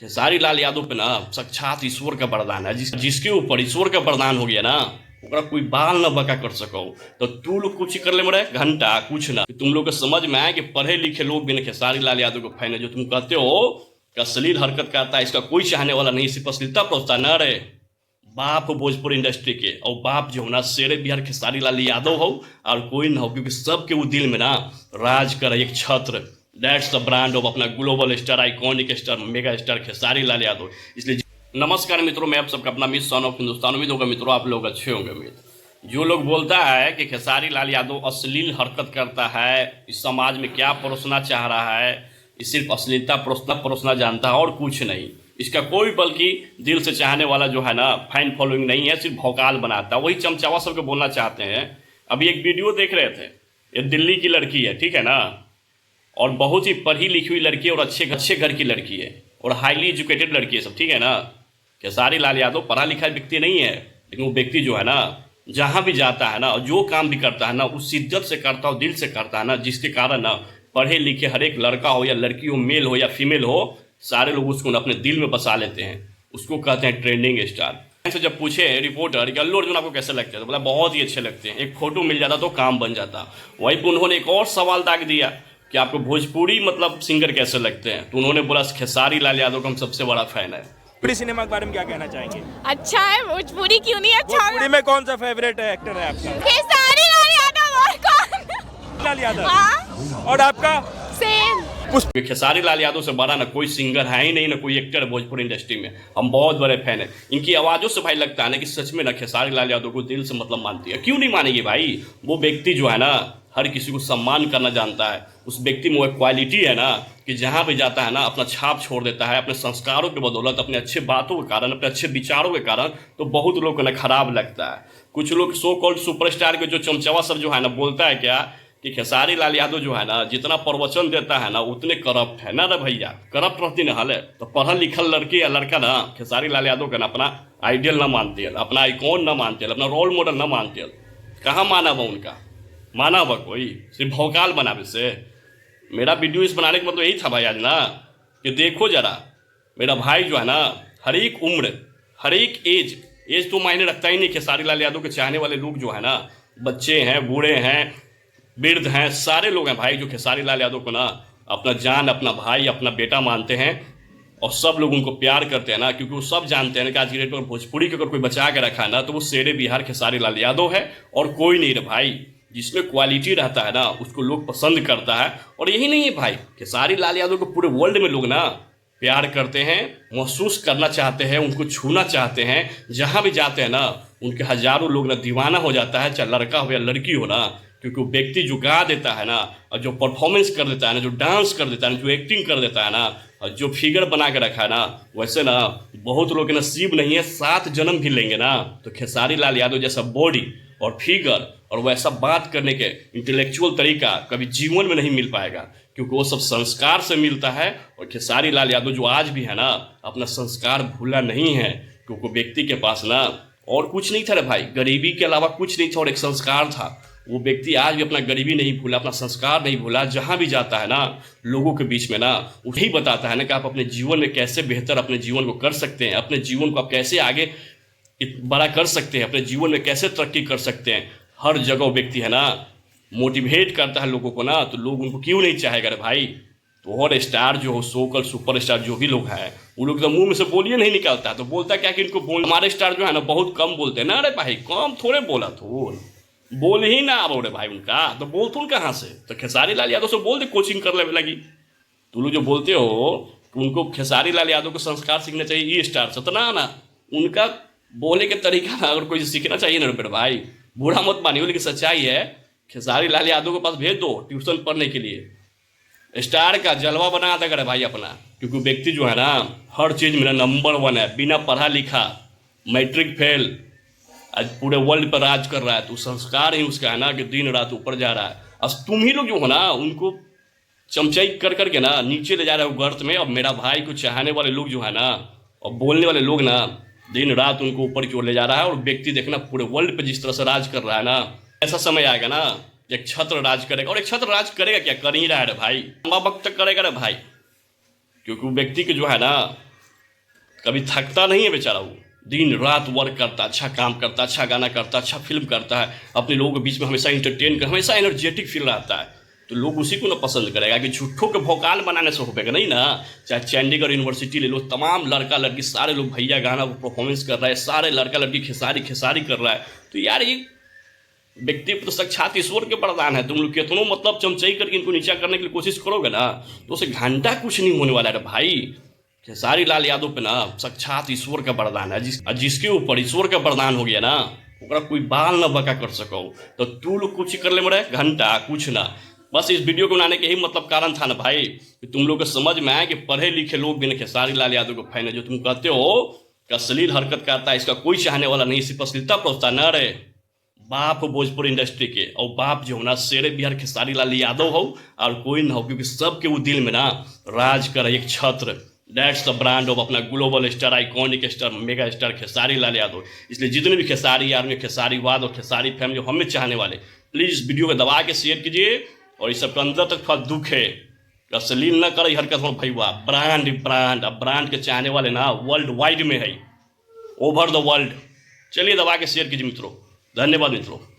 खेसारी लाल यादव पे ना साक्षात ईश्वर का वरदान है। जिसके ऊपर ईश्वर का वरदान हो गया ना, ओकरा कोई बाल न बका कर सको। तो तू लोग कुछ कर ले मरे घंटा कुछ ना, तुम लोग को समझ में आए कि पढ़े लिखे लोग भी ना खेसारी लाल यादव को फैन है। जो तुम कहते हो कि अश्लील हरकत करता है, इसका कोई चाहने वाला नहीं, सिर्फ अश्लीलता प्रोत्साहन न रहे। बाप हो भोजपुरी इंडस्ट्री के, और बाप जो हो ना शेरे बिहार खेसारी लाल यादव हो, और कोई ना हो, क्योंकि सबके वो दिल में ना राज कर एक छत्र। दैट्स द ब्रांड ऑफ अपना global star, iconic star, mega star Khesari Lal Yadav. इसलिए नमस्कार मित्रों, मैं आप सबका अपना मिस सन ऑफ हिंदुस्तान। उम्मीद होगा मित्रों आप लोग अच्छे होंगे। उम्मीद जो लोग बोलता है कि खेसारी लाल यादव अश्लील हरकत करता है, इस समाज में क्या परोसना चाह रहा है, ये सिर्फ अश्लीलता परोसना जानता है और कुछ नहीं। इसका कोई बल्कि दिल से चाहने वाला जो है ना फैन फॉलोइंग नहीं है, सिर्फ भौकाल बनाता है। वही चमचावा सबको बोलना चाहते हैं। अभी एक वीडियो देख रहे थे, ये दिल्ली की लड़की है, ठीक है ना, और बहुत ही पढ़ी लिखी हुई लड़की है, और अच्छे घर की लड़की है, और हाईली एजुकेटेड लड़की है सब, ठीक है ना। खेसारी लाल यादव पढ़ा लिखा व्यक्ति नहीं है, लेकिन वो व्यक्ति जो है ना जहाँ भी जाता है ना, और जो काम भी करता है ना, उस शिद्दत से करता हो, दिल से करता है ना, जिसके कारण ना पढ़े लिखे हर एक लड़का हो या लड़की हो, मेल हो या फीमेल हो, सारे लोग उसको अपने दिल में बसा लेते हैं। उसको कहते हैं ट्रेंडिंग स्टार। से जब पूछे रिपोर्टर कि अल्लू अर्जुन आपको कैसे लगते हैं, तो बोला बहुत ही अच्छे लगते हैं, एक फोटो मिल जाता तो काम बन जाता। वहीं पर उन्होंने एक और सवाल दाग दिया कि आपको भोजपुरी मतलब सिंगर कैसे लगते हैं, तो उन्होंने बोला खेसारी लाल यादव का हम सबसे बड़ा फैन है। भोजपुरी सिनेमा के बारे में क्या कहना चाहेंगे? अच्छा है, भोजपुरी क्यों नहीं अच्छा? भोजपुरी में कौन सा फेवरेट एक्टर है आपका? खेसारी लाल यादव। और कौन? लाल यादव। हाँ? और आपका? सेम। खेसारी लाल यादव से बड़ा ना कोई सिंगर है ही नहीं, ना कोई एक्टर है भोजपुरी इंडस्ट्री में। हम बहुत बड़े फैन हैं इनकी आवाज़ों से। भाई लगता है ना कि सच में ना खेसारी लाल यादव को दिल से मतलब मानती है। क्यों नहीं मानेगी भाई? वो व्यक्ति जो है ना हर किसी को सम्मान करना जानता है। उस व्यक्ति में वो क्वालिटी है ना कि जहाँ भी जाता है ना अपना छाप छोड़ देता है, अपने संस्कारों की बदौलत, अपने अच्छे बातों के कारण, अपने अच्छे विचारों के कारण। तो बहुत लोगों को ना खराब लगता है। कुछ लोग सो कॉल्ड सुपरस्टार के जो चमचवा सब जो है ना बोलता है क्या कि खेसारी लाल यादव जो है ना जितना प्रवचन देता है ना उतने करप्ट है ना। रे भैया करप्ट रहती ना हाल है, तो पढ़ल लिखल लड़की या लड़का ना खेसारी लाल यादव का ना अपना आइडियल ना मानते हैं, अपना आइकॉन ना मानते हैं, अपना रोल मॉडल ना मानते हैं। कहाँ माना हुआ उनका? माना हुआ कोई? सिर्फ भौकाल बनावे से। मेरा वीडियो इस बनाने का मतलब यही था भाई आज ना कि देखो जरा मेरा भाई जो है ना हर एक उम्र, हर एक एज तो मायने रखता ही नहीं। खेसारी लाल यादव के चाहने वाले लोग जो है ना बच्चे हैं, बूढ़े हैं, वृद्ध हैं, सारे लोग हैं भाई जो खेसारी लाल यादव को ना अपना जान, अपना भाई, अपना बेटा मानते हैं। और सब लोग उनको प्यार करते हैं ना, क्योंकि वो सब जानते हैं कि आज की डेट में भोजपुरी को अगर कोई बचा के रखा है ना तो वो शेरे बिहार खेसारी लाल यादव है और कोई नहीं। रहे भाई जिसमें क्वालिटी रहता है ना उसको लोग पसंद करता है। और यही नहीं है भाई, खेसारी लाल यादव को पूरे वर्ल्ड में लोग ना प्यार करते हैं, महसूस करना चाहते हैं, उनको छूना चाहते हैं। जहाँ भी जाते हैं ना उनके हजारों लोग ना दीवाना हो जाता है, चाहे लड़का हो या लड़की हो ना। क्योंकि वो व्यक्ति जो गा देता है ना, और जो परफॉर्मेंस कर देता है ना, जो डांस कर देता है ना, जो एक्टिंग कर देता है ना, और जो फिगर बना के रखा है ना, वैसे ना बहुत लोग के नसीब नहीं है 7 जन्म भी लेंगे ना तो खेसारी लाल यादव जैसा बॉडी और फिगर और वैसा बात करने के इंटेलेक्चुअल तरीका कभी जीवन में नहीं मिल पाएगा। क्योंकि वो सब संस्कार से मिलता है। और खेसारी लाल यादव जो आज भी है ना अपना संस्कार भूला नहीं है, क्योंकि व्यक्ति के पास ना और कुछ नहीं था रे भाई, गरीबी के अलावा कुछ नहीं था और एक संस्कार था। वो व्यक्ति आज भी अपना गरीबी नहीं भूला, अपना संस्कार नहीं भूला। जहाँ भी जाता है ना लोगों के बीच में ना वही बताता है ना कि आप अपने जीवन में कैसे बेहतर अपने जीवन को कर सकते हैं, अपने जीवन को आप कैसे आगे बड़ा कर सकते हैं, अपने जीवन में कैसे तरक्की कर सकते हैं। हर जगह व्यक्ति है ना मोटिवेट करता है लोगों को ना, तो लोग उनको क्यों नहीं चाहेगा रे भाई। तो और स्टार जो हो, सोकल सुपर स्टार जो भी लोग हैं, वो लोग तो मुंह में से बोलिए नहीं निकलता। तो बोलता क्या कि इनको बोल, हमारे स्टार जो है ना बहुत कम बोलते हैं ना। अरे भाई कम थोड़े बोला तो बोल ही ना अब रे भाई उनका, तो बोल तुम कहाँ से? तो खेसारी लाल यादव से बोल दे कोचिंग कर ले लगी। तुम लोग जो बोलते हो कि उनको खेसारी लाल यादव को संस्कार सीखना चाहिए, ये स्टार से तो ना उनका बोले के तरीका ना अगर कोई सीखना चाहिए ना रे भाई, बुरा मत मानिए, लेकिन सच्चाई है। खेसारी लाल यादव के पास भेज दो ट्यूशन पढ़ने के लिए, स्टार का जलवा बना देगा रे भाई अपना। क्योंकि व्यक्ति जो है ना हर चीज़ में नंबर 1 है, बिना पढ़ा लिखा, मैट्रिक फेल, आज पूरे वर्ल्ड पर राज कर रहा है। तो संस्कार ही उसका है ना कि दिन रात ऊपर जा रहा है। अब तुम ही लोग जो हो ना उनको चमचाई कर करके ना नीचे ले जा रहे हो गर्त में। अब मेरा भाई को चाहने वाले लोग जो है ना और बोलने वाले लोग ना दिन रात उनको ऊपर की ओर ले जा रहा है। और व्यक्ति देखना पूरे वर्ल्ड पे जिस तरह से राज कर रहा है ना, ऐसा समय आएगा ना एक छत्र राज करेगा। और एक छत्र राज करेगा, क्या कर ही रहा है रे भाई, लंबा वक्त तक करेगा रे भाई। क्योंकि व्यक्ति के जो है ना कभी थकता नहीं है बेचारा। वो दिन रात वर्क करता, अच्छा काम करता, अच्छा गाना करता, अच्छा फिल्म करता है, अपने लोगों के बीच में हमेशा इंटरटेन कर, हमेशा एनर्जेटिक फील रहता है। तो लोग उसी को ना पसंद करेगा कि झूठों के भौकाल बनाने से होगा नहीं ना। चाहे चंडीगढ़ यूनिवर्सिटी ले लो, तमाम लड़का लड़की सारे लोग भैया गाना परफॉर्मेंस कर रहा है, सारे लड़का लड़की खेसारी खेसारी कर रहा है। तो यार ये व्यक्ति तो साक्षात ईश्वर के वरदान है। तुम लोग कितनों मतलब चमचई करके इनको नीचा करने के लिए कोशिश करोगे ना तो उसे घंटा कुछ नहीं होने वाला है भाई। खेसारी लाल यादव पे ना साक्षात ईश्वर का वरदान है। जिसके ऊपर ईश्वर का वरदान हो गया ना ओकरा कोई बाल न बका कर सको। तो तू लोग कुछ ही कर ले मरे घंटा कुछ ना। बस इस वीडियो को बनाने के यही मतलब कारण था ना भाई कि तुम लोग को समझ में आए कि पढ़े लिखे लोग भी ना खेसारी लाल यादव को फैन है। जो तुम कहते हो कि अश्लील हरकत करता है, इसका कोई चाहने वाला नहीं, सिर्फ अश्लीलता पहुँचता न रे। बाप हो भोजपुर इंडस्ट्री के और बाप जो हो ना शेरे बिहार खेसारी लाल यादव हो और कोई ना हो, क्योंकि सबके वो दिल में ना राज कर एक छत्र। दैट्स द ब्रांड ऑफ अपना global star, iconic star, mega star Khesari Lal Yadav. इसलिए जितने भी खेसारी आर्मी, खेसारी वाद और खेसारी फैमिली हमें चाहने वाले, प्लीज़ वीडियो को दबा के शेयर कीजिए। और इस सबके अंदर तक थोड़ा दुख है, अश्लील न करे हरकत हो भाई। वाह ब्रांड के चाहने वाले ना वर्ल्ड वाइड में है, ओवर द वर्ल्ड। चलिए दबा के शेयर कीजिए मित्रों। धन्यवाद मित्रों।